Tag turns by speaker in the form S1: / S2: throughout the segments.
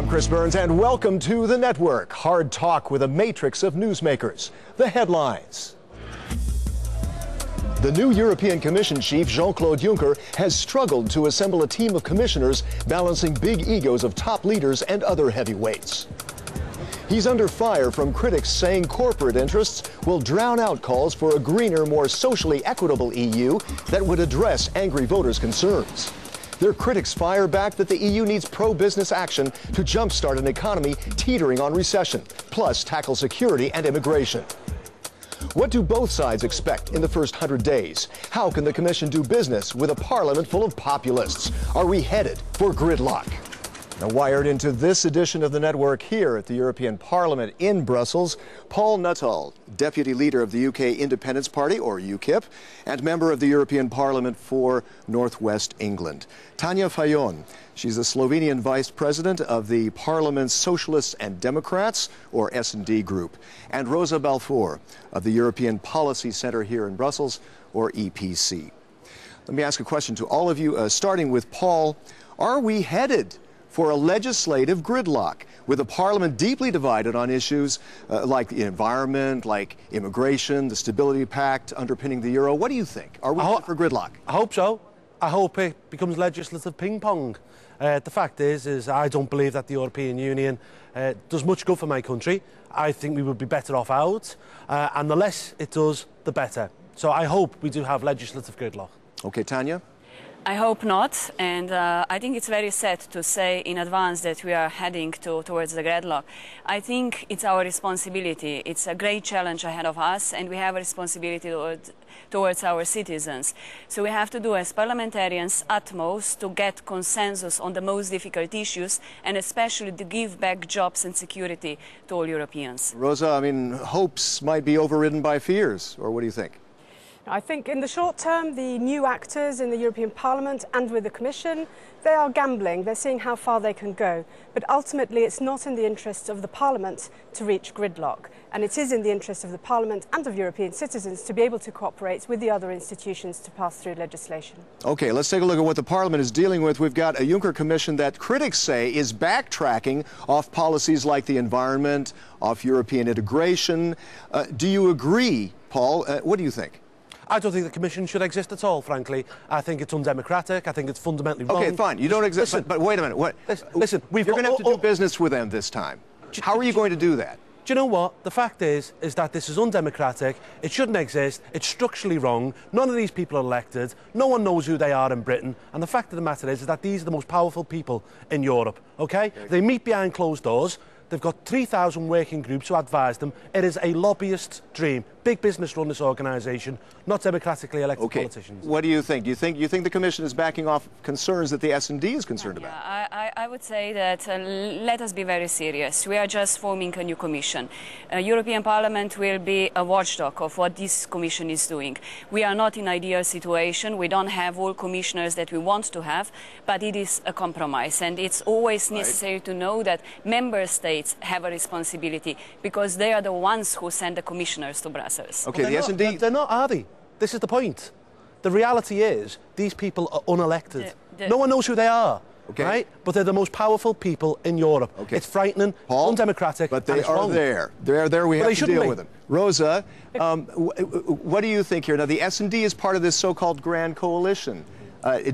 S1: I'm Chris Burns, and welcome to The Network. Hard talk with a matrix of newsmakers. The headlines. The new European Commission chief, Jean-Claude Juncker, has struggled to assemble a team of commissioners balancing big egos of top leaders and other heavyweights. He's under fire from critics saying corporate interests will drown out calls for a greener, more socially equitable EU that would address angry voters' concerns. Their critics fire back that the EU needs pro-business action to jumpstart an economy teetering on recession, plus tackle security and immigration. What do both sides expect in the first 100 days? How can the Commission do business with a parliament full of populists? Are we headed for gridlock? Now, wired into this edition of the network here at the European Parliament in Brussels, Paul Nuttall, Deputy Leader of the UK Independence Party, or UKIP, and member of the European Parliament for North West England. Tanja Fajon, she's the Slovenian Vice President of the Parliament's Socialists and Democrats, or S&D group, and Rosa Balfour of the European Policy Centre here in Brussels, or EPC. Let me ask a question to all of you, starting with Paul. Are we headed for a legislative gridlock, with a parliament deeply divided on issues like the environment, like immigration, the Stability Pact underpinning the euro? What do you think? Are we headed for gridlock?
S2: I hope so. I hope it becomes legislative ping-pong. The fact is I don't believe that the European Union does much good for my country. I think we would be better off out, and the less it does, the better. So I hope we do have legislative gridlock.
S1: Okay, Tanja?
S3: I hope not, and I think it's very sad to say in advance that we are heading towards the gridlock. I think it's our responsibility. It's a great challenge ahead of us, and we have a responsibility towards our citizens. So we have to do as parliamentarians utmost to get consensus on the most difficult issues, and especially to give back jobs and security to all Europeans.
S1: Rosa, I mean, hopes might be overridden by fears, or what do you think?
S4: I think in the short term, the new actors in the European Parliament and with the Commission, they are gambling. They're seeing how far they can go. But ultimately, it's not in the interests of the Parliament to reach gridlock. And it is in the interest of the Parliament and of European citizens to be able to cooperate with the other institutions to pass through legislation.
S1: Okay, let's take a look at what the Parliament is dealing with. We've got a Juncker Commission that critics say is backtracking off policies like the environment, off European integration. Do you agree, Paul? What do you think?
S2: I don't think the Commission should exist at all, frankly. I think it's undemocratic. I think it's fundamentally wrong.
S1: Okay, fine. You don't exist. But wait a minute. What?
S2: Listen,
S1: you're going to have to do business with them this time. How are you going to do that?
S2: Do you know what? The fact is that this is undemocratic. It shouldn't exist. It's structurally wrong. None of these people are elected. No one knows who they are in Britain. And the fact of the matter is that these are the most powerful people in Europe, okay? They meet behind closed doors. They've got 3,000 working groups who advise them. It is a lobbyist dream. Big business run this organisation, not democratically elected politicians.
S1: What do you think? Do you think the Commission is backing off concerns that the S&D is concerned about?
S3: I would say that let us be very serious. We are just forming a new Commission. European Parliament will be a watchdog of what this Commission is doing. We are not in an ideal situation. We don't have all commissioners that we want to have, but it is a compromise. And it's always necessary to know that member states have a responsibility because they are the ones who send the commissioners to Brussels.
S1: Okay,
S2: well,
S1: the S&D...
S2: They're not, are they? This is the point. The reality is these people are unelected. No one knows who they are, right? But they're the most powerful people in Europe. Okay. It's frightening,
S1: Paul,
S2: undemocratic,
S1: but they
S2: and it's
S1: are
S2: wrong.
S1: there. They're there. We have to deal with them. Rosa, what do you think here? Now, the S&D is part of this so-called grand coalition.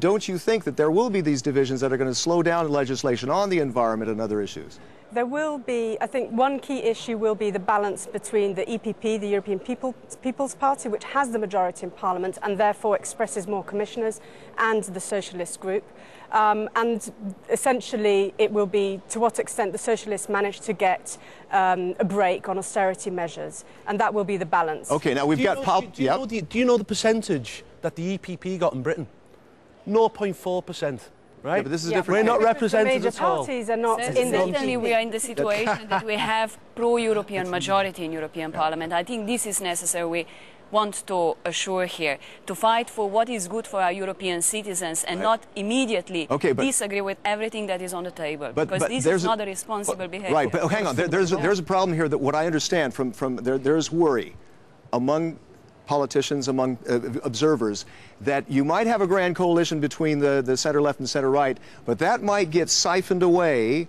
S1: Don't you think that there will be these divisions that are going to slow down legislation on the environment and other issues?
S4: There will be, I think, one key issue will be the balance between the EPP, the European People's Party, which has the majority in Parliament and therefore expresses more commissioners, and the Socialist group. And essentially, it will be to what extent the Socialists manage to get a break on austerity measures, and that will be the balance.
S1: Okay, now we've got...
S2: Do you know the percentage that the EPP got in Britain? 0.4%. Right?
S1: Yeah, but this is different.
S2: We're not represented
S4: at all. Parties are not in the
S3: Certainly we are in the situation that we have pro-European majority in European Parliament. I think this is necessary. We want to assure here, to fight for what is good for our European citizens and not immediately disagree with everything that is on the table. Because this is not a responsible behavior.
S1: Right, but hang on. There's a problem here that what I understand from there's worry among politicians, among observers, that you might have a grand coalition between the center-left and center-right, but that might get siphoned away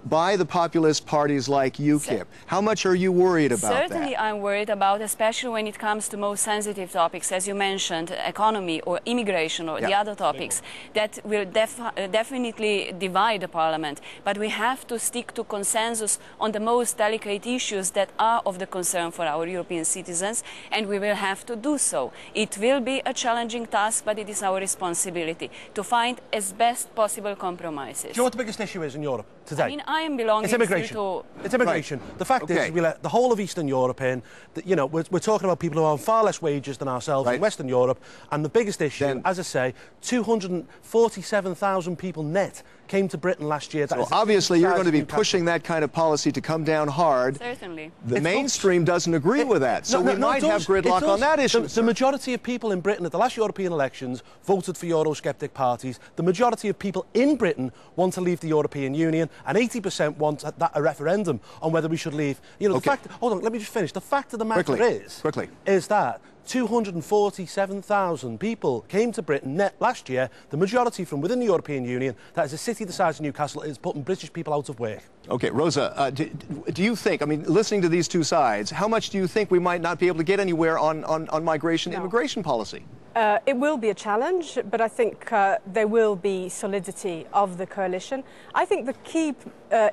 S1: by the populist parties like UKIP. How much are you worried about
S3: Certainly
S1: that?
S3: I'm worried about, especially when it comes to most sensitive topics, as you mentioned, economy or immigration or the other topics that will definitely divide the Parliament. But we have to stick to consensus on the most delicate issues that are of the concern for our European citizens, and we will have to do so. It will be a challenging task, but it is our responsibility to find as best possible compromises.
S2: Do you know what the biggest issue is in Europe today?
S3: I mean, I am belonging
S2: It's immigration.
S3: to...
S2: It's immigration. Right. The fact is, we let the whole of Eastern Europe in. You know, we're talking about people who are on far less wages than ourselves in Western Europe. And the biggest issue, as I say, 247,000 people net came to Britain last year.
S1: So obviously you're going to be pushing that kind of policy to come down hard.
S3: Certainly.
S1: The mainstream doesn't agree with that. So we might have gridlock on that issue.
S2: The majority of people in Britain at the last European elections voted for Eurosceptic parties. The majority of people in Britain want to leave the European Union, and 80% want a referendum on whether we should leave. You know, the fact... Hold on, let me just finish. The fact of the matter is that 247,000 people came to Britain net last year, the majority from within the European Union. That is a city the size of Newcastle. Is putting British people out of work.
S1: Okay, Rosa, do you think, I mean, listening to these two sides, how much do you think we might not be able to get anywhere on migration, immigration policy?
S4: It will be a challenge, but I think there will be solidity of the coalition. I think the key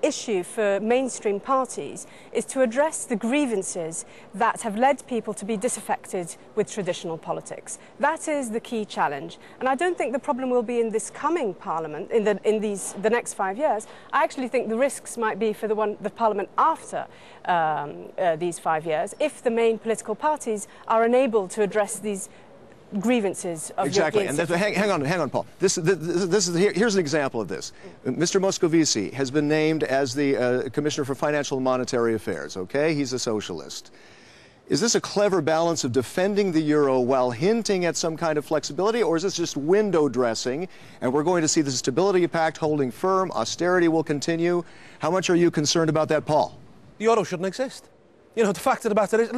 S4: issue for mainstream parties is to address the grievances that have led people to be disaffected with traditional politics. That is the key challenge. And I don't think the problem will be in this coming parliament, in the next 5 years. I actually think the risks might be for the parliament after these 5 years, if the main political parties are unable to address these grievances of
S1: exactly. And hang on, Paul. Here's an example of this. Mr. Moscovici has been named as the Commissioner for Financial and Monetary Affairs. Okay, he's a socialist. Is this a clever balance of defending the euro while hinting at some kind of flexibility, or is this just window dressing and we're going to see the Stability Pact holding firm, austerity will continue? How much are you concerned about that, Paul?
S2: The euro shouldn't exist. You know, the fact of the matter is,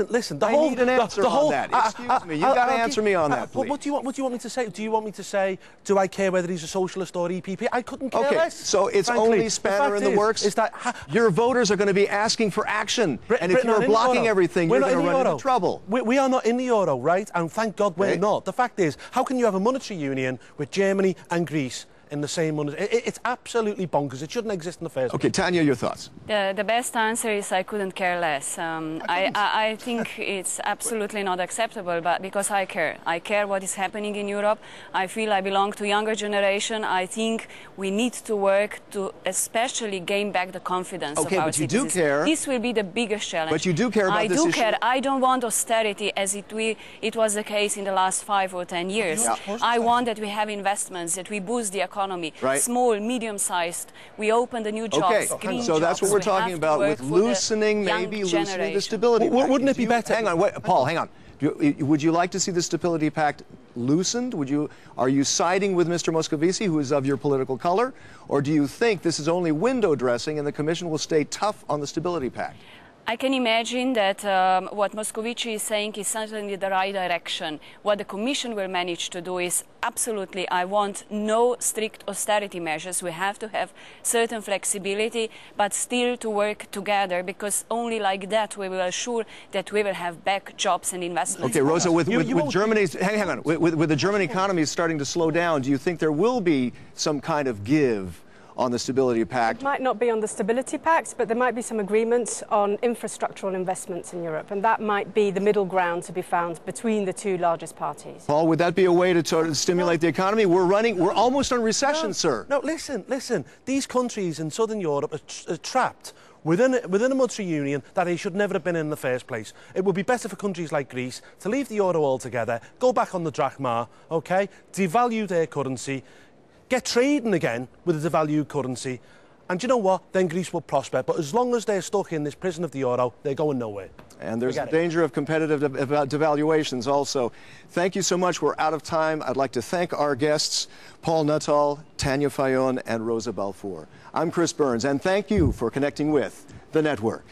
S2: listen, I
S1: need an answer on that. Excuse me, you've got to answer me on that, please.
S2: What do you want me to say? Do you want me to say, do I care whether he's a socialist or EPP? I couldn't care less.
S1: So it's only spanner in the works? Is that your voters are going to be asking for action, and if you're blocking everything, you're going to run into trouble.
S2: We are not in the euro, right? And thank God we're not. The fact is, how can you have a monetary union with Germany and Greece in the same monetary... It's absolutely bonkers. It shouldn't exist in the first place.
S1: Okay, Tanya, your thoughts?
S3: The best answer is I couldn't care less. I think it's absolutely not acceptable, but because I care. I care what is happening in Europe. I feel I belong to a younger generation. I think we need to work to especially gain back the confidence of our citizens.
S1: Okay, but you do care.
S3: This will be the biggest challenge.
S1: But you do care about this issue.
S3: I do care. I don't want austerity as it was the case in the last 5 or 10 years. I want that we have investments, that we boost the economy. Small, medium-sized. We open the new jobs, green
S1: so that's what we're talking about with loosening, maybe loosening the Stability Pact.
S2: Wouldn't it be better?
S1: Hang on, Paul, hang on. Would you like to see the Stability Pact loosened? Are you siding with Mr. Moscovici, who is of your political color, or do you think this is only window dressing and the Commission will stay tough on the Stability Pact?
S3: I can imagine that what Moscovici is saying is certainly the right direction. What the Commission will manage to do is absolutely, I want no strict austerity measures. We have to have certain flexibility, but still to work together, because only like that we will assure that we will have back jobs and investments.
S1: Okay, Rosa, with Germany's, hang on, with the German economy starting to slow down, do you think there will be some kind of give on the Stability Pact?
S4: It might not be on the Stability Pact, but there might be some agreements on infrastructural investments in Europe, and that might be the middle ground to be found between the two largest parties.
S1: Paul, would that be a way to sort of stimulate the economy? We're almost on recession, sir.
S2: No, listen. These countries in Southern Europe are trapped within a monetary union that they should never have been in the first place. It would be better for countries like Greece to leave the euro altogether, go back on the drachma, okay, devalue their currency, get trading again with a devalued currency, and you know what? Then Greece will prosper. But as long as they're stuck in this prison of the euro, they're going nowhere.
S1: And there's a danger of competitive devaluations also. Thank you so much. We're out of time. I'd like to thank our guests, Paul Nuttall, Tanya Fayon, and Rosa Balfour. I'm Chris Burns, and thank you for connecting with The Network.